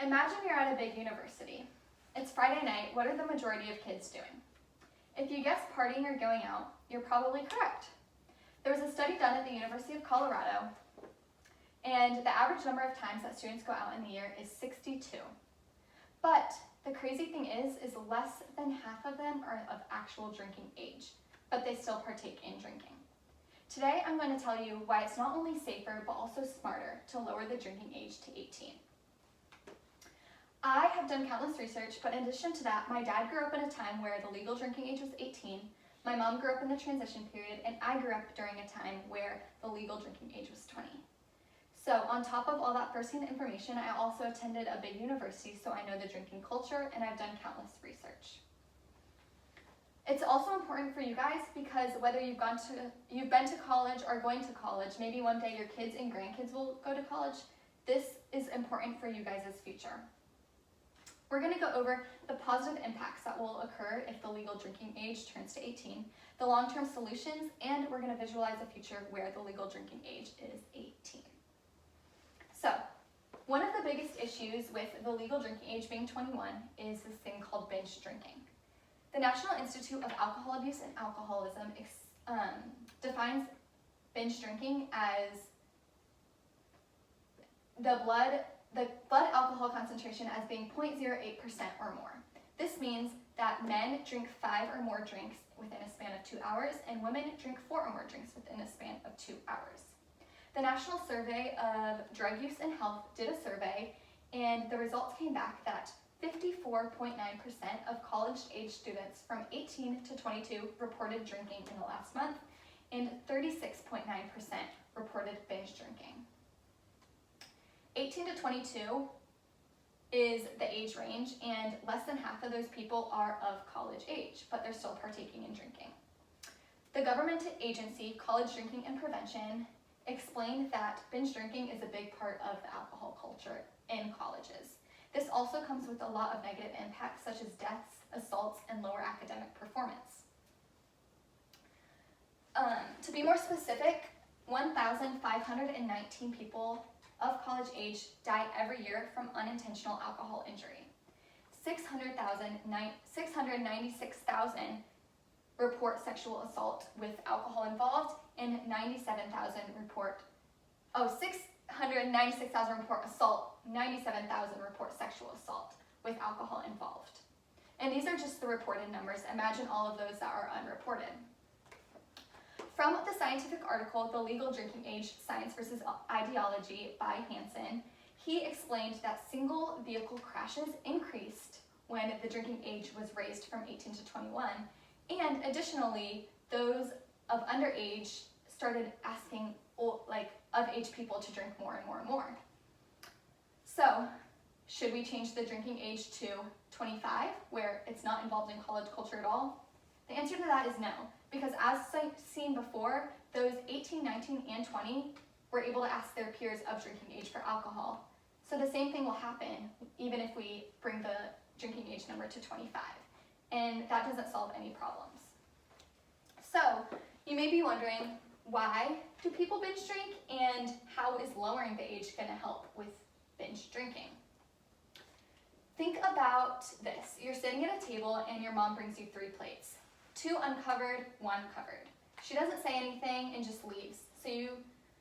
Imagine you're at a big university. It's Friday night. What are the majority of kids doing? If you guessed partying or going out, you're probably correct. There was a study done at the University of Colorado, and the average number of times that students go out in the year is 62. But the crazy thing is less than half of them are of actual drinking age, but they still partake in drinking. Today, I'm going to tell you why it's not only safer, but also smarter to lower the drinking age to 18. I have done countless research, but in addition to that, my dad grew up in a time where the legal drinking age was 18, my mom grew up in the transition period, and I grew up during a time where the legal drinking age was 20. So on top of all that firsthand information, I also attended a big university, so I know the drinking culture, and I've done countless research. It's also important for you guys because whether you've been to college or going to college, maybe one day your kids and grandkids will go to college, this is important for you guys' future. We're going to go over the positive impacts that will occur if the legal drinking age turns to 18, the long-term solutions, and we're going to visualize a future where the legal drinking age is 18. So, one of the biggest issues with the legal drinking age being 21 is this thing called binge drinking. The National Institute of Alcohol Abuse and Alcoholism defines binge drinking as the blood alcohol concentration as being 0.08% or more. This means that men drink 5 or more drinks within a span of 2 hours, and women drink 4 or more drinks within a span of 2 hours. The National Survey of Drug Use and Health did a survey, and the results came back that 54.9% of college-age students from 18 to 22 reported drinking in the last month, and 36.9% reported binge drinking. 18 to 22 is the age range, and less than half of those people are of college age, but they're still partaking in drinking. The government agency, College Drinking and Prevention, explained that binge drinking is a big part of the alcohol culture in colleges. This also comes with a lot of negative impacts such as deaths, assaults, and lower academic performance. To be more specific, 1,519 people of college age die every year from unintentional alcohol injury. 696,000 report sexual assault with alcohol involved, and 696,000 report assault, 97,000 report sexual assault with alcohol involved. And these are just the reported numbers. Imagine all of those that are unreported. From the scientific article, The Legal Drinking Age, Science versus Ideology by Hansen, he explained that single vehicle crashes increased when the drinking age was raised from 18 to 21, and additionally, those of underage started asking of age people to drink more and more and more. So, should we change the drinking age to 25, where it's not involved in college culture at all? The answer to that is no, because as seen before, those 18, 19, and 20 were able to ask their peers of drinking age for alcohol. So the same thing will happen even if we bring the drinking age number to 25, and that doesn't solve any problems. So, you may be wondering, why do people binge drink, and how is lowering the age going to help with binge drinking? Think about this. You're sitting at a table and your mom brings you 3 plates. 2 uncovered, 1 covered. She doesn't say anything and just leaves, so you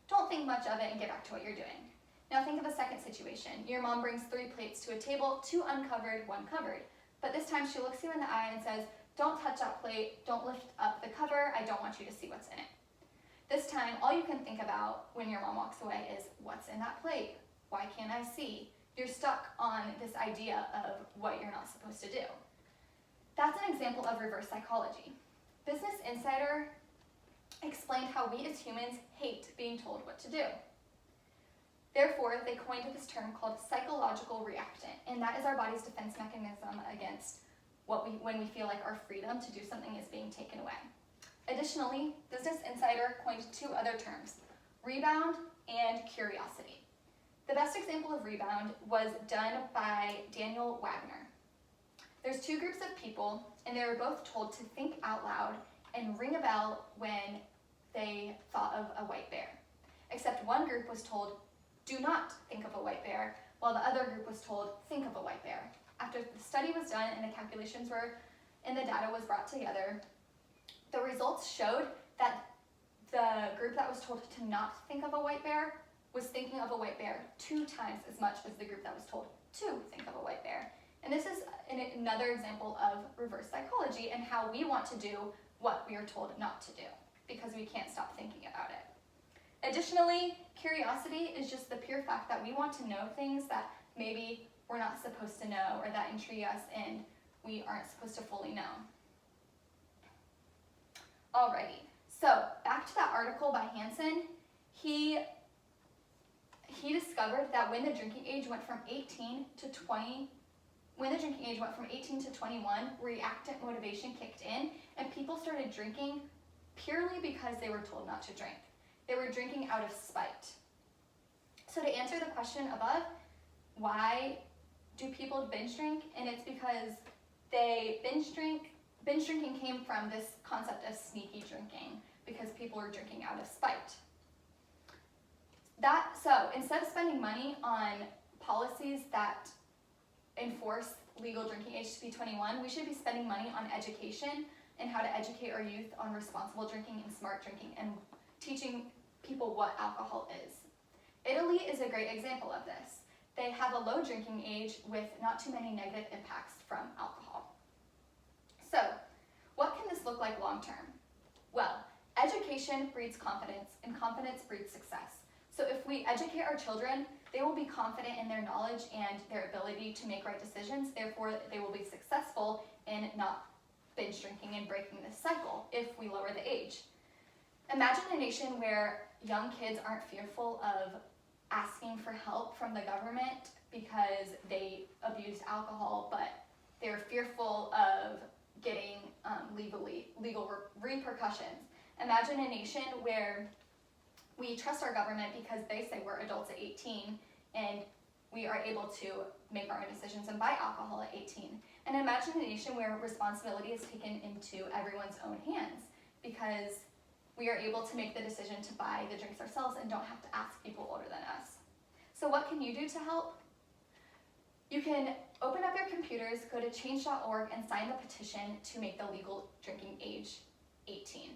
don't think much of it and get back to what you're doing. Now think of a second situation. Your mom brings 3 plates to a table, 2 uncovered, 1 covered. But this time she looks you in the eye and says, "Don't touch that plate, don't lift up the cover, I don't want you to see what's in it." This time, all you can think about when your mom walks away is, what's in that plate? Why can't I see? You're stuck on this idea of what you're not supposed to do. That's an example of reverse psychology. Business Insider explained how we as humans hate being told what to do. Therefore, they coined this term called psychological reactant, and that is our body's defense mechanism against when we feel like our freedom to do something is being taken away. Additionally, Business Insider coined 2 other terms, rebound and curiosity. The best example of rebound was done by Daniel Wagner. There's 2 groups of people, and they were both told to think out loud and ring a bell when they thought of a white bear. Except one group was told, do not think of a white bear, while the other group was told, think of a white bear. After the study was done and the calculations were, and the data was brought together, the results showed that the group that was told to not think of a white bear was thinking of a white bear 2 times as much as the group that was told to think of a white bear. And this is another example of reverse psychology and how we want to do what we are told not to do because we can't stop thinking about it. Additionally, curiosity is just the pure fact that we want to know things that maybe we're not supposed to know or that intrigue us and we aren't supposed to fully know. Alrighty, so back to that article by Hansen, he discovered that when the drinking age went from 18 to 21, reactant motivation kicked in and people started drinking purely because they were told not to drink. They were drinking out of spite. So to answer the question above, why do people binge drink? And it's because binge drinking came from this concept of sneaky drinking because people were drinking out of spite. So instead of spending money on policies that enforce legal drinking age to be 21, we should be spending money on education and how to educate our youth on responsible drinking and smart drinking and teaching people what alcohol is. Italy is a great example of this. They have a low drinking age with not too many negative impacts from alcohol. So, what can this look like long term? Well, education breeds confidence, and confidence breeds success. So if we educate our children, they will be confident in their knowledge and their ability to make right decisions, therefore they will be successful in not binge drinking and breaking this cycle if we lower the age. Imagine a nation where young kids aren't fearful of asking for help from the government because they abused alcohol, but they're fearful of getting legal repercussions. Imagine a nation where we trust our government because they say we're adults at 18 and we are able to make our own decisions and buy alcohol at 18. And imagine a nation where responsibility is taken into everyone's own hands because we are able to make the decision to buy the drinks ourselves and don't have to ask people older than us. So what can you do to help? You can open up your computers, go to change.org and sign the petition to make the legal drinking age 18.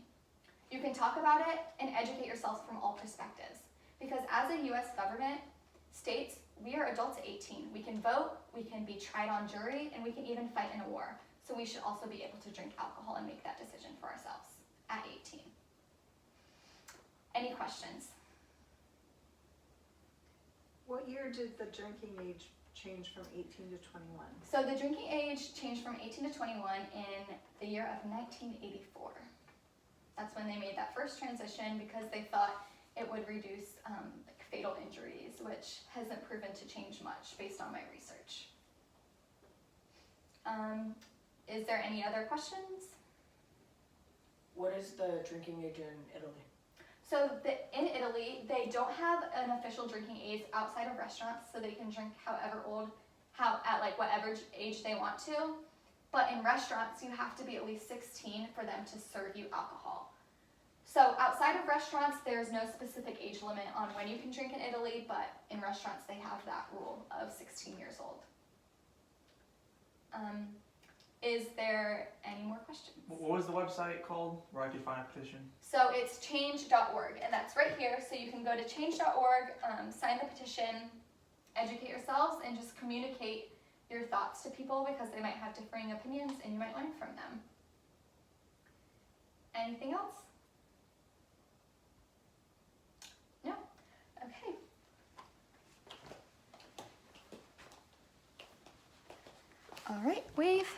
You can talk about it and educate yourselves from all perspectives. Because as a US government states, we are adults at 18. We can vote, we can be tried on jury, and we can even fight in a war. So we should also be able to drink alcohol and make that decision for ourselves at 18. Any questions? What year did the drinking age change from 18 to 21? So the drinking age changed from 18 to 21 in the year of 1984. That's when they made that first transition because they thought it would reduce fatal injuries, which hasn't proven to change much based on my research. Is there any other questions? What is the drinking age in Italy? So in Italy, they don't have an official drinking age outside of restaurants, so they can drink at whatever age they want to. But in restaurants, you have to be at least 16 for them to serve you alcohol. So outside of restaurants, there's no specific age limit on when you can drink in Italy, but in restaurants, they have that rule of 16 years old. Is there any more questions? What was the website called where I could find a petition? So it's change.org, and that's right here. So you can go to change.org, sign the petition, educate yourselves, and just communicate your thoughts to people because they might have differing opinions and you might learn from them. Anything else? No? Okay. All right, wave.